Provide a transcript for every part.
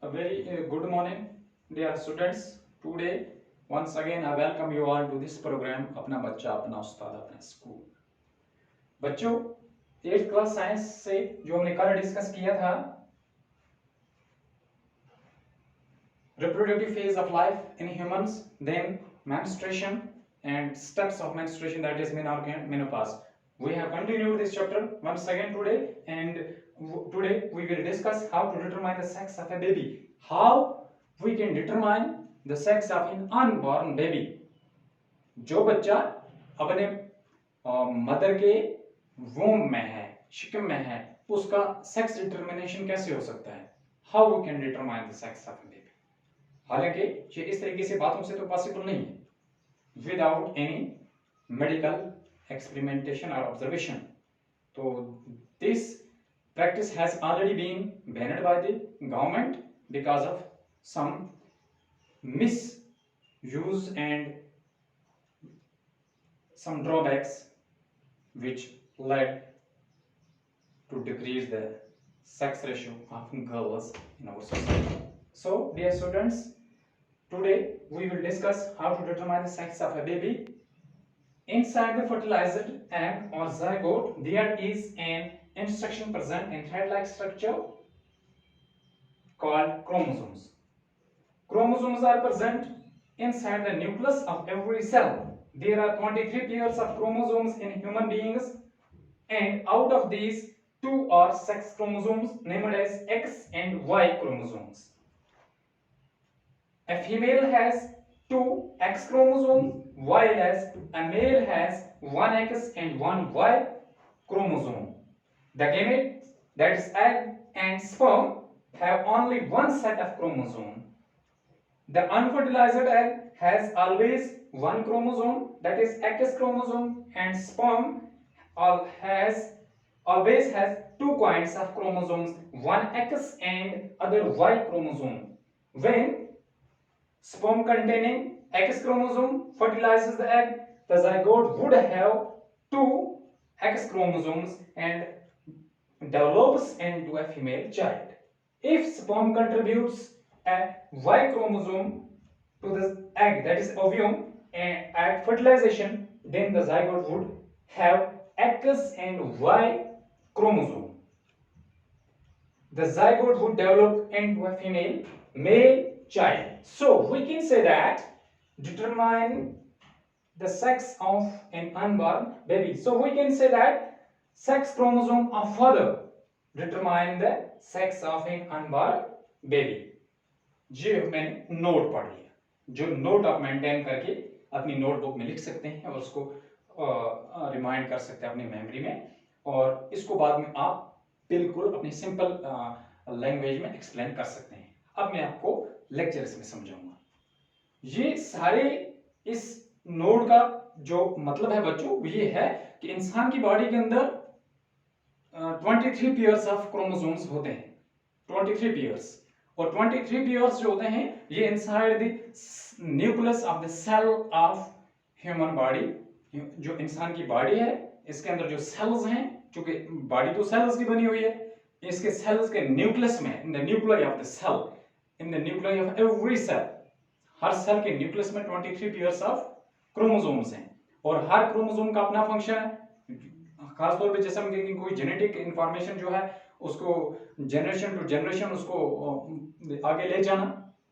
A very good morning, dear students. Today, once again, I welcome you all to this program. अपना बच्चा अपना उस्ताद अपना school. बच्चों, 8th class science से जो हमने कल डिस्कस किया था, reproductive phase of life in humans, then menstruation and steps of menstruation, that is menopause. We have continued this chapter once again today, and today we will discuss how to determine the sex of a baby. How we can determine the sex of an unborn baby. जो बच्चा अपने mother के वोम में है, शिकम में है, उसका sex determination कैसे हो सकता है? How we can determine the sex of a baby. हालांकि ये इस तरीके से बातों से तो पॉसिबल नहीं है विदाउट एनी मेडिकल एक्सपेरिमेंटेशन और ऑब्जर्वेशन. तो this practice has already been banned by the government because of some misuse and some drawbacks which led to decrease the sex ratio of girls in our society. So, dear students, today we will discuss how to determine the sex of a baby. Inside the fertilized egg or zygote, there is an instruction present in thread-like structure called chromosomes. Chromosomes are present inside the nucleus of every cell. There are 23 pairs of chromosomes in human beings, and out of these, 2 are sex chromosomes named as X and Y chromosomes. A female has 2 X chromosomes, while a male has 1 X and 1 Y chromosome. The gametes, that is egg and sperm, have only one set of chromosomes. The unfertilized egg has always one chromosome, that is X chromosome, and sperm always has 2 kinds of chromosomes, one X and other Y chromosome. When sperm containing X chromosome fertilizes the egg, the zygote would have 2 X chromosomes and develops into a female child. If sperm contributes a Y chromosome to the egg, that is ovum, and at fertilization, then the zygote would have X and Y chromosome. The zygote would develop into a male child. So we can say that determine the sex of an unborn baby. So we can say that sex chromosome of father determine the sex of an unborn baby. ये मैंने note पढ़ लिया, जो note आप maintain करके अपनी notebook में लिख सकते हैं और उसको रिमाइंड कर सकते हैं अपनी मेमोरी में, और इसको बाद में आप बिल्कुल अपनी सिंपल लैंग्वेज में एक्सप्लेन कर सकते हैं. अब मैं आपको लेक्चर्स में समझाऊंगा. ये सारे इस नोड का जो मतलब है बच्चों, ये है कि इंसान की बॉडी के अंदर 23 पेयर्स ऑफ क्रोमोसोम्स होते हैं. 23 पेयर्स, और 23 पेयर्स जो होते हैं ये inside the nucleus of the cell of human body. जो इंसान की बॉडी है इसके अंदर जो सेल्स हैं, क्योंकि बॉडी तो सेल्स की बनी हुई है, इसके सेल्स के न्यूक्लियस में, in the nucleus of the cell, in the nucleus of every cell, हर सेल के न्यूक्लियस में 23 पेयर्स ऑफ क्रोमोसोम्स हैं, और हर क्रोमोसोम का अपना फंक्शन है. खासतौर पे जैसे हम कहेंगे कोई जेनेटिक इंफॉर्मेशन जो है उसको जनरेशन टू जनरेशन उसको आगे ले जाना,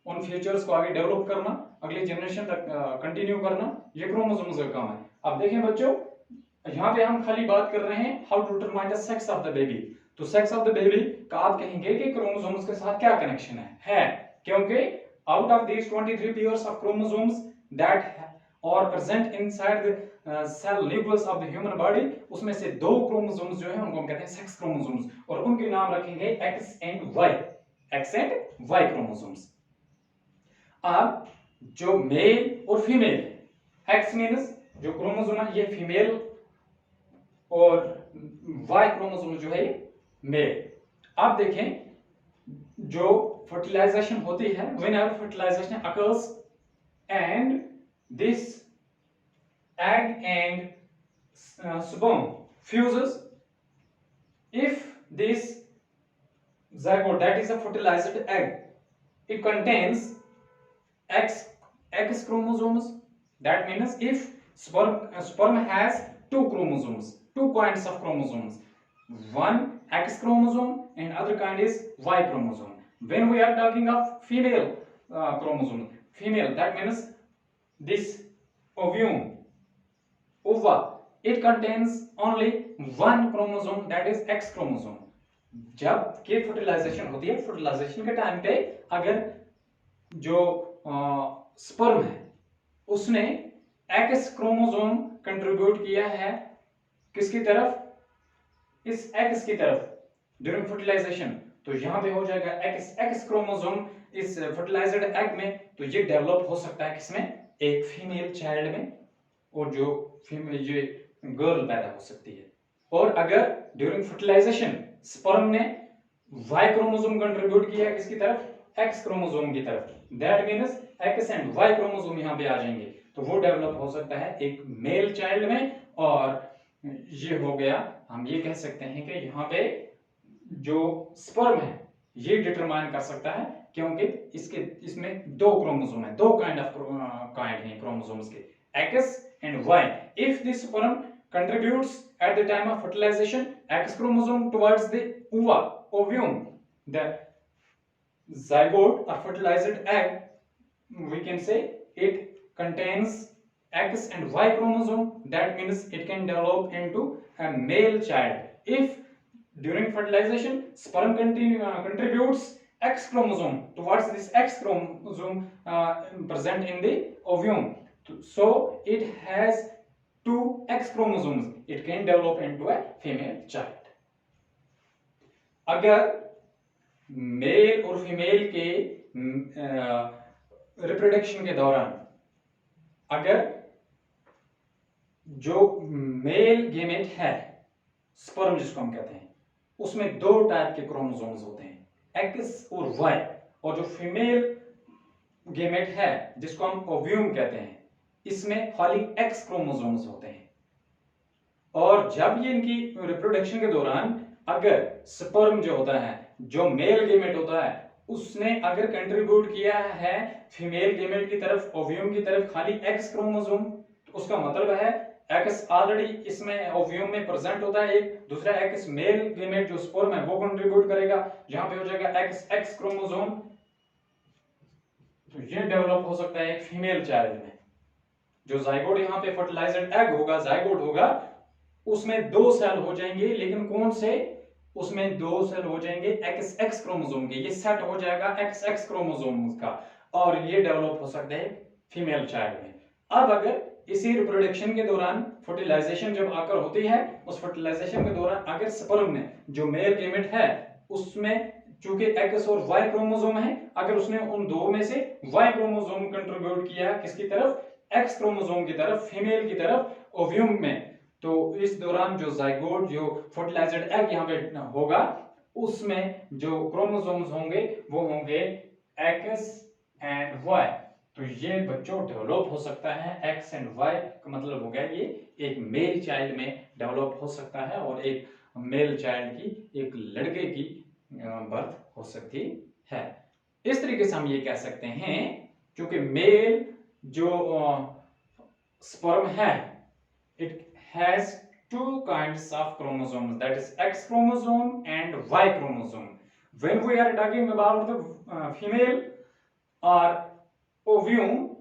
उन फीचर्स को आगे डेवलप करना, अगली जनरेशन तक कंटिन्यू करना, ये क्रोमोसोम्स का काम है. अब देखें बच्चों, यहाँ पे हम खाली बात कर रहे हैं how to determine the sex of the baby. तो सेक्स ऑफ द बेबी का आप कहेंगे कि क्रोमोसोम्स के साथ क्या कनेक्शन है, क्योंकि out of these 23 pairs of chromosomes that are present inside the cell nucleus of the human body, उसमें से 2 क्रोमोसोम्स जो है उनको हम कहते हैं सेक्स क्रोमोसोम्स, और उनके नाम रखेंगे एक्स एंड वाई क्रोमोसोम्स. अब जो मेल और फीमेल, एक्स मीन्स जो क्रोमोसोम है ये फीमेल, और वाई क्रोमोसोम जो है मेल. आप देखें जो फर्टिलाइजेशन होती है, whenever fertilisation occurs and this egg and sperm fuses, if this zygote, that is a fertilized egg, it contains X chromosomes. That means if sperm has two chromosomes, two kinds of chromosomes, one X chromosome and other kind is Y chromosome. When we are talking of female chromosome, female, that means this ovum, ova, it contains only one chromosome, that is X chromosome. जब के fertilisation होती है, fertilisation के time पे अगर जो sperm है उसने एक्स क्रोमोसोम कंट्रीब्यूट किया है किसकी तरफ, इस एक्स की तरफ ड्यूरिंग फर्टिलाइजेशन, तो यहां पे हो जाएगा एक्स क्रोमोसोम इस फर्टिलाइज्ड एग में, तो ये डेवलप हो सकता है किसमें, एक फीमेल चाइल्ड में, और जो फीमेल ये गर्ल पैदा हो सकती है। और अगर ड्यूरिंग फर्टिलाइजेशन स्पर्म ने वाई क्रोमोसोम कंट्रीब्यूट किया है किसकी तरफ, एक्स क्रोमोसोम की तरफ, that means X and Y chromosome यहाँ पे आ जाएंगे, तो वो डेवलप हो सकता है एक मेल चाइल्ड में। और ये हो गया, हम ये कह सकते हैं कि यहाँ पे जो स्पर्म है ये डिटरमाइन कर सकता है, क्योंकि इसमें दो क्रोमोसोम है, दो काइंड है क्रोमोसोम्स के, X and Y. If this sperm contributes at the time of fertilization X chromosome towards the ovum, the zygote or fertilized egg, we can say it contains X and Y chromosome, that means it can develop into a male child. If during fertilization sperm contributes X chromosome towards this X chromosome present in the ovum, so it has two X chromosomes, it can develop into a female child. अगर mail और female के reproduction के दौरान अगर जो mail gamete है, sperm जिसको हम कहते हैं, उसमें दो टाइप के क्रोमोसोम्स होते हैं, एक्स और वाई, और जो फीमेल गेमेट है जिसको हम ओव्यूम कहते हैं, इसमें खाली एक्स क्रोमोसोम्स होते हैं। और जब ये इनकी रिप्रोडक्शन के दौरान अगर स्पर्म जो होता है, जो मेल गेमेट होता है, उसने अगर कंट्रीब्यूट किया है फीमेल गेमेट की तरफ, ओव्यूम की तरफ, खाली एक्स क्रोमोसोम, तो उसका मतलब है एक्स ऑलरेडी इसमें ओव्यूम में प्रेजेंट होता है, एक दूसरा एक्स मेल गेमेट जो स्पर्म है वो कंट्रीब्यूट करेगा, यहां पे हो जाएगा एक्स क्रोमोसोम, तो ये डेवलप हो सकता है एक फीमेल चाइल्ड में। जो जाइगोट यहाँ पे फर्टिलाइज्ड एग होगा, जाइगोट होगा, उसमें दो सेल हो जाएंगे, लेकिन कौन से, उसमें दो सेल हो जाएंगे एक्स क्रोमोसोम के, ये सेट हो जाएगा एक्स क्रोमोसोम का, और ये डेवलप हो सकता है फीमेल चाइल्ड में। अब अगर इसी रिप्रोडक्शन के दौरान फर्टिलाइजेशन जब आकर होती है, उस फर्टिलाइजेशन के दौरान अगर स्पर्म ने जो मेल गेमेट है उसमें चूंकि एक्स और वाई क्रोमोसोम है, अगर उसने उन दो में से वाई क्रोमोसोम कंट्रीब्यूट किया किसकी तरफ, एक्स क्रोमोसोम की तरफ, फीमेल की तरफ, ओव्यूम में, तो इस दौरान जो जाइगोट, जो फर्टिलाइज्ड एग यहाँ पे होगा, उसमें जो क्रोमोसोम्स होंगे वो होंगे एक्स एंड वाई, तो ये बच्चों डेवलप हो सकता है एक्स एंड वाई का मतलब हो गया ये एक मेल चाइल्ड में डेवलप हो सकता है, और एक मेल चाइल्ड की, एक लड़के की बर्थ हो सकती है। इस तरीके से हम ये कह सकते हैं, क्योंकि मेल जो स्पर्म है, it has two kinds of chromosomes, that is X chromosome and Y chromosome. When we are talking about the female or ovum,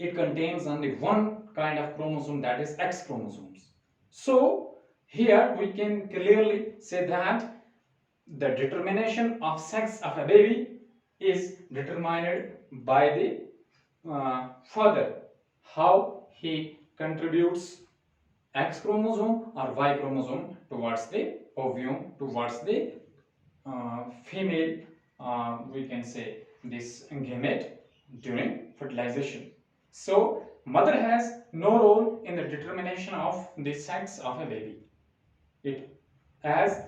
it contains only one kind of chromosome, that is X chromosomes. So here we can clearly say that the determination of sex of a baby is determined by the father, how he contributes X chromosome or Y chromosome towards the ovum, towards the female, we can say this gamete during fertilization. So mother has no role in the determination of the sex of a baby. It as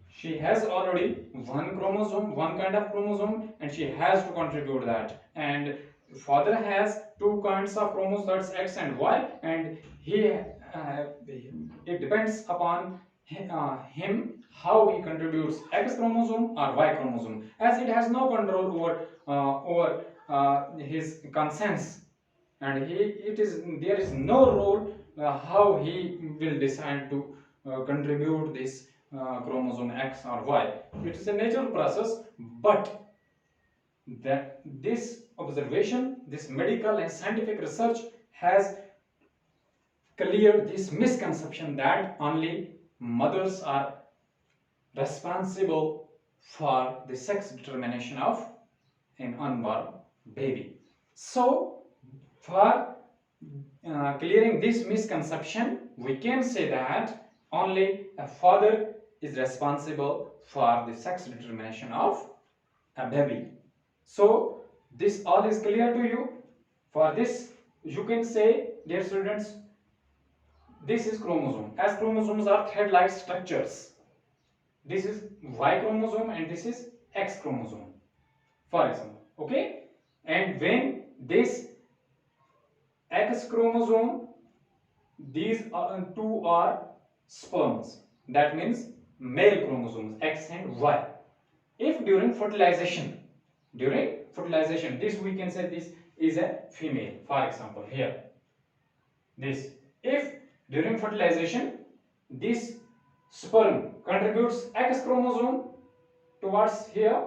she has already one chromosome, one kind of chromosome, and she has to contribute that, and father has two kinds of chromosomes, that's X and Y, and he it depends upon him how he contributes X chromosome or Y chromosome, as it has no control over his conscience, and there is no role how he will decide to contribute this chromosome X or Y. It is a natural process, but that this observation, this medical and scientific research has cleared this misconception that only mothers are responsible for the sex determination of an unborn baby. So, for clearing this misconception, we can say that only a father is responsible for the sex determination of a baby. So, this all is clear to you. For this, you can say, dear students, this is chromosome. As chromosomes are thread-like structures, this is Y chromosome and this is X chromosome, for example. Okay, and when this X chromosome, these two are sperms, that means male chromosomes X and Y. If during fertilization, this we can say this is a female, for example here, this, if during fertilization this sperm contributes X chromosome towards here,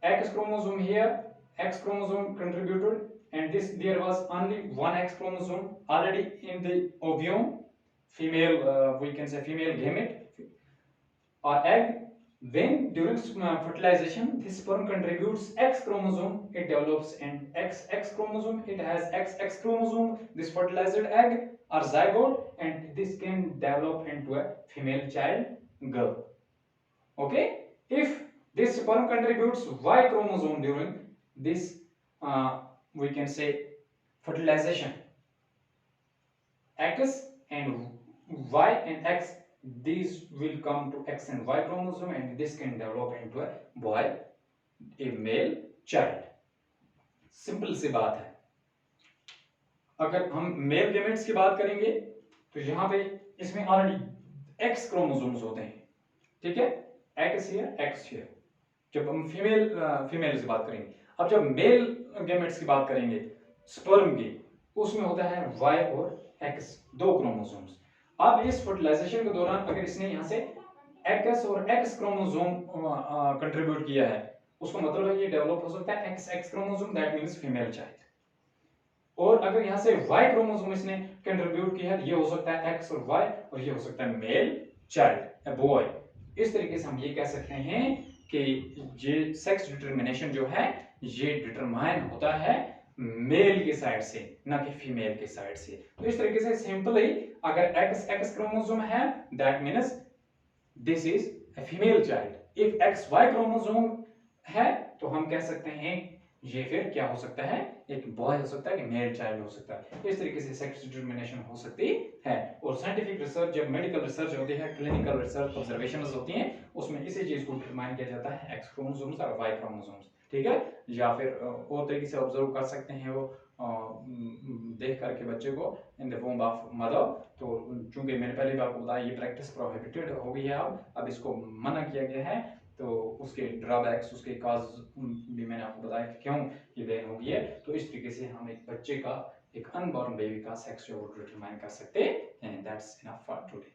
X chromosome here, X chromosome contributed, and this there was only one X chromosome already in the ovum, female, we can say female gamete or egg. When during fertilization this sperm contributes X chromosome, it develops an XX chromosome, it has XX chromosome, this fertilized egg or zygote, and this can develop into a female child, girl. Okay, if this sperm contributes Y chromosome during this we can say fertilization, X and Y and X, these will come to X and Y chromosome, and this can develop into a boy, a male child. Simple सी बात है. अगर हम mail gametes की बात करेंगे तो यहाँ पे इसमें ऑलरेडी X क्रोमोसोम्स होते हैं, ठीक है, X हियर, X हियर. जब हम फीमेल से बात करेंगे, अब जब मेल गेमेट्स की बात करेंगे स्पर्म की, उसमें होता है Y और X, दो क्रोमोसोम्स. अब इस फर्टिलाइजेशन के दौरान अगर इसने यहाँ से X और X क्रोमोसोम कंट्रीब्यूट किया है, उसका मतलब है ये डेवलप हो सकता है XX chromosome, that means female child. और अगर यहाँ से Y क्रोमोसोम इसने कंट्रीब्यूट किया है, ये हो सकता है X और Y, और ये हो सकता है मेल चाइल्ड, अ बॉय. इस तरीके से हम ये कह सकते हैं कि ये सेक्स डिटरमिनेशन जो है ये डिटरमाइन होता है मेल की साइड से, ना कि फीमेल की साइड से. तो इस तरीके से सिंपली अगर XX क्रोमोसोम है, that means this is a female child. If XY chromosome है तो हम कह सकते हैं ये फिर क्या हो सकता है, एक बॉय हो सकता है, कि मेल चाइल्ड हो सकता है. इस तरीके से सेक्स डिटरमिनेशन हो सकती है. और साइंटिफिक रिसर्च, जब मेडिकल रिसर्च होती है, क्लिनिकल रिसर्च, ऑब्जर्वेशंस होती हैं, उसमें इसी चीज को डिटरमाइन किया जाता है X क्रोमोसोम्स और Y क्रोमोसोम्स, ठीक है. या फिर और तरीके से ऑब्जर्व कर सकते हैं वो देख करके बच्चे को इन द वोम ऑफ मदर. तो चूंकि मैंने पहले भी आपको बताया ये प्रैक्टिस प्रोहिबिटेड हो गई है, अब इसको मना किया गया है. तो उसके ड्रॉबैक्स, उसके काज भी मैंने आपको बताया कि क्यों ये बैन हो गई है. तो इस तरीके से हम एक बच्चे का, एक अनबॉर्न बेबी का सेक्स जो डिटरमाइन कर सकते हैं. That's enough for today.